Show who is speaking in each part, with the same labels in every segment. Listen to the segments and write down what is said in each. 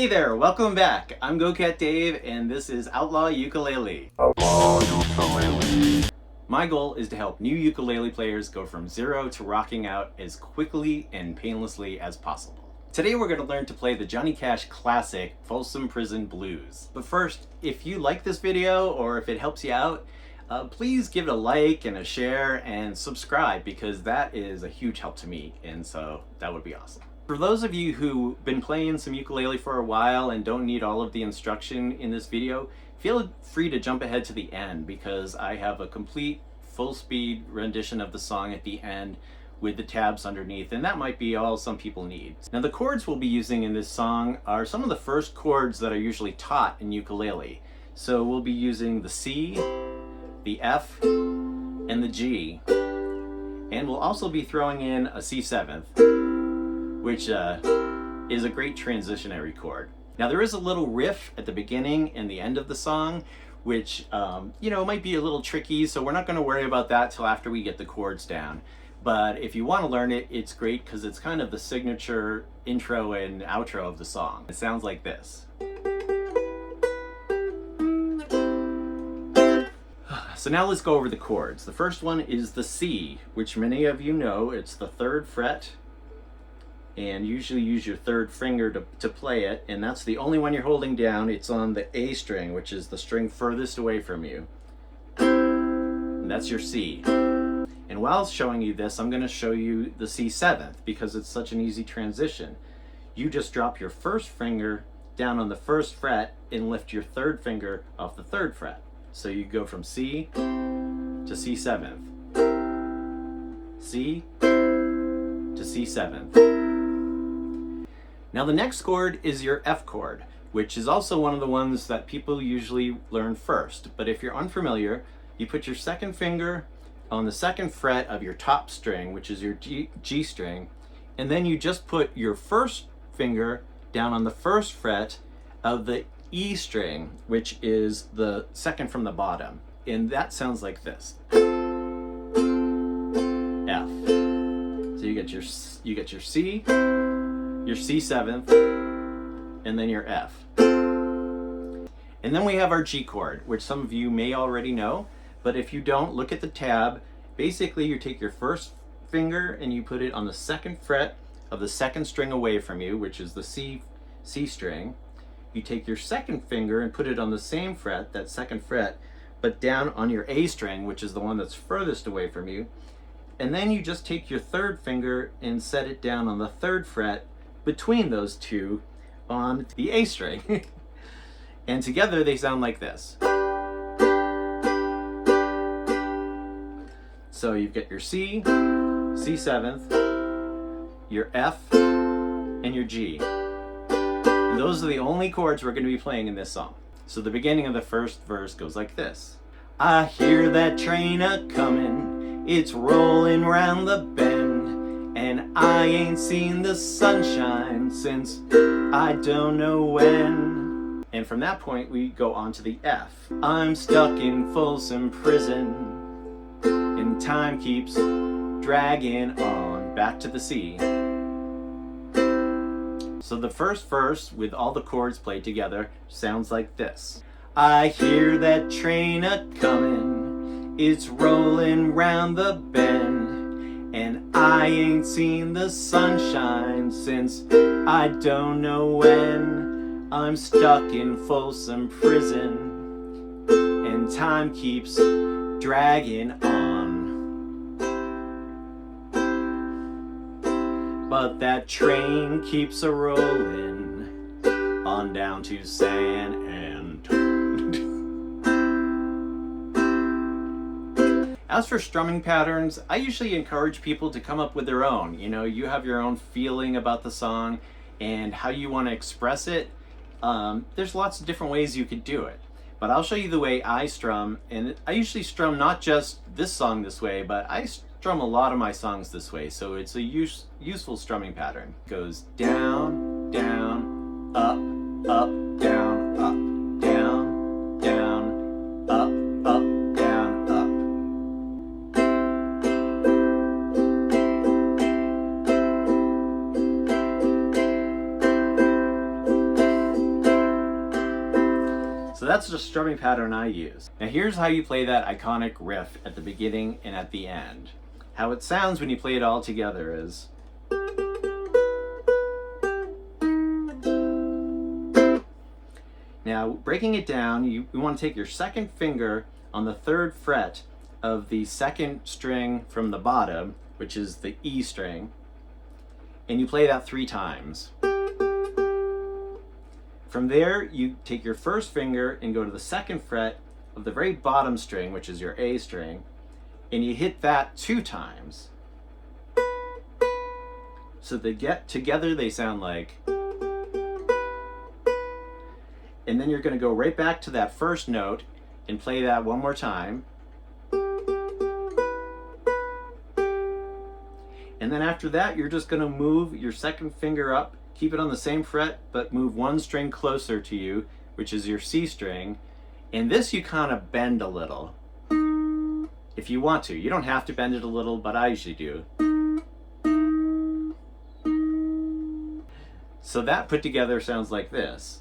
Speaker 1: Hey there, welcome back. I'm GoCat Dave, and this is Outlaw Ukulele. My goal is to help new ukulele players go from zero to rocking out as quickly and painlessly as possible. Today we're going to learn to play the Johnny Cash classic, Folsom Prison Blues. But first, if you like this video or if it helps you out, please give it a like and a share and subscribe, because that is a huge help to me, and so that would be awesome. For those of you who've been playing some ukulele for a while and don't need all of the instruction in this video, feel free to jump ahead to the end, because I have a complete full-speed rendition of the song at the end with the tabs underneath, and that might be all some people need. Now, the chords we'll be using in this song are some of the first chords that are usually taught in ukulele. So we'll be using the C, the F, and the G, and we'll also be throwing in a C7, which is a great transitionary chord. Now, there is a little riff at the beginning and the end of the song, which might be a little tricky, so we're not going to worry about that till after we get the chords down. But if you want to learn it, it's great because it's kind of the signature intro and outro of the song. It sounds like this. So now let's go over the chords. The first one is the C, which many of you know. It's the 3rd fret, and usually use your 3rd finger to play it, and that's the only one you're holding down. It's on the A string, which is the string furthest away from you. And that's your C. And while showing you this, I'm going to show you the C7th, because it's such an easy transition. You just drop your 1st finger down on the 1st fret and lift your 3rd finger off the 3rd fret. So you go from C to C7th, C to C7th. Now the next chord is your F chord, which is also one of the ones that people usually learn first. But if you're unfamiliar, you put your 2nd finger on the 2nd fret of your top string, which is your G string, and then you just put your 1st finger down on the 1st fret of the E string, which is the 2nd from the bottom, and that sounds like this. F. So you get your C, your C7th, and then your F. And then we have our G chord, which some of you may already know, but if you don't, look at the tab. Basically, you take your 1st finger and you put it on the 2nd fret of the 2nd string away from you, which is the C string. You take your 2nd finger and put it on the same fret, that 2nd fret, but down on your A string, which is the one that's furthest away from you. And then you just take your 3rd finger and set it down on the 3rd fret between those two on the A string. And together they sound like this. So you've got your C, C7th, your F, and your G. And those are the only chords we're going to be playing in this song. So the beginning of the first verse goes like this. I hear that train a-comin', it's rollin' round the bend, and I ain't seen the sunshine since I don't know when. And from that point we go on to the F. I'm stuck in Folsom Prison, and time keeps dragging on. Back to the C. So the first verse, with all the chords played together, sounds like this. I hear that train a-comin', it's rollin' round the bend, and I ain't seen the sunshine since I don't know when. I'm stuck in Folsom Prison, and time keeps dragging on. But that train keeps a-rollin' on down to San Antonio. As for strumming patterns, I usually encourage people to come up with their own. You have your own feeling about the song and how you want to express it. There's lots of different ways you could do it. But I'll show you the way I strum, and I usually strum not just this song this way, but I strum a lot of my songs this way, so it's a useful strumming pattern. It goes down, down, up, up, down, up, down, down, up, up, down, up. that's the strumming pattern I use. Now here's how you play that iconic riff at the beginning and at the end. How it sounds when you play it all together is... Now, breaking it down, you want to take your second finger on the 3rd fret of the 2nd string from the bottom, which is the E string, and you play that 3 times. From there, you take your 1st finger and go to the 2nd fret of the very bottom string, which is your A string, and you hit that 2 times. So they get together, they sound like... And then you're going to go right back to that 1st note and play that one more time. And then after that, you're just going to move your 2nd finger up, keep it on the same fret, but move 1 string closer to you, which is your C string. And this you kind of bend a little, if you want to. You don't have to bend it a little, but I usually do. So that put together sounds like this.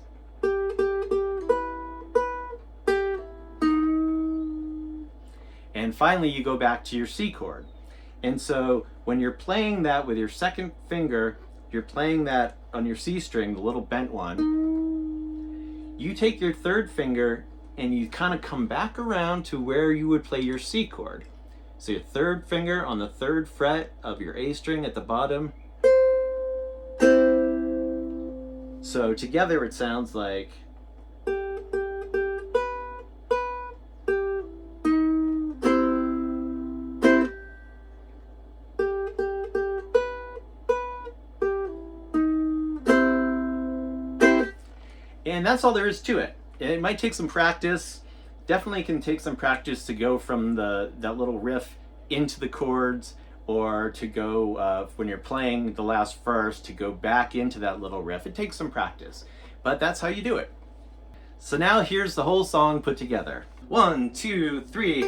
Speaker 1: And finally, you go back to your C chord. And so when you're playing that with your 2nd finger, you're playing that on your C string, the little bent one. You take your 3rd finger and you kind of come back around to where you would play your C chord. So your 3rd finger on the 3rd fret of your A string at the bottom. So together it sounds like... And that's all there is to it. It might take some practice. Definitely can take some practice to go from that little riff into the chords, or to go, when you're playing the last verse, to go back into that little riff. It takes some practice, but that's how you do it. So now here's the whole song put together. 1, 2, 3.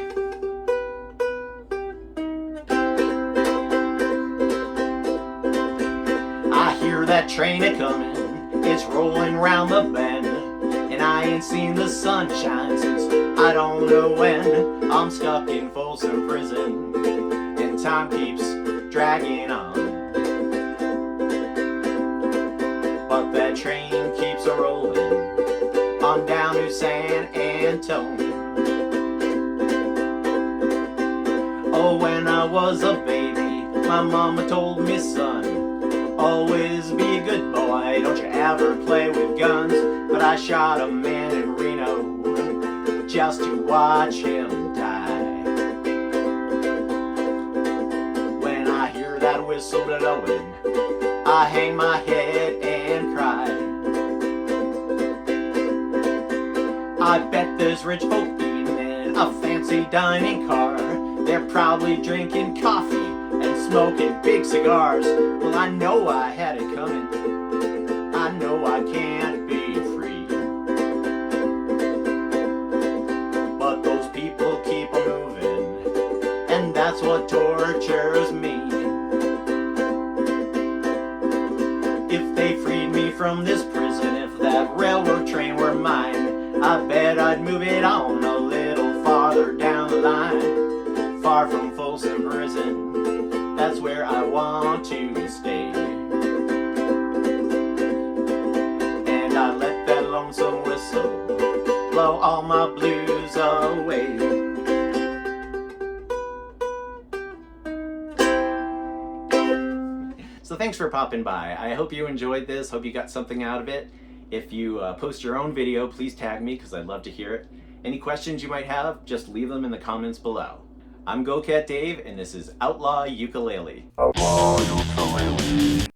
Speaker 1: I hear that train a-comin'. It's rolling round the bend, and I ain't seen the sunshine since I don't know when. I'm stuck in Folsom prison, and time keeps dragging on. But that train keeps a-rolling on down to San Antonio. Oh, when I was a baby, my mama told me, son, always be a good boy, don't you ever play with guns. But I shot a man in Reno just to watch him die. When I hear that whistle blowing, I hang my head and cry. I bet there's rich folk eating in a fancy dining car. They're probably drinking coffee and smoking big cigars. Well, I know I had it coming. I know I can't be free. But those people keep moving, and that's what tortures me. If they freed me from this prison, if that railroad train were mine, I bet I'd move it on a little farther down the line. Far from Folsom prison, that's where I want to stay. And I let that lonesome whistle blow all my blues away. So thanks for popping by. I hope you enjoyed this, hope you got something out of it. If you post your own video, please tag me because I'd love to hear it. Any questions you might have, just leave them in the comments below. I'm Go Cat Dave, and this is Outlaw Ukulele.
Speaker 2: Outlaw Ukulele.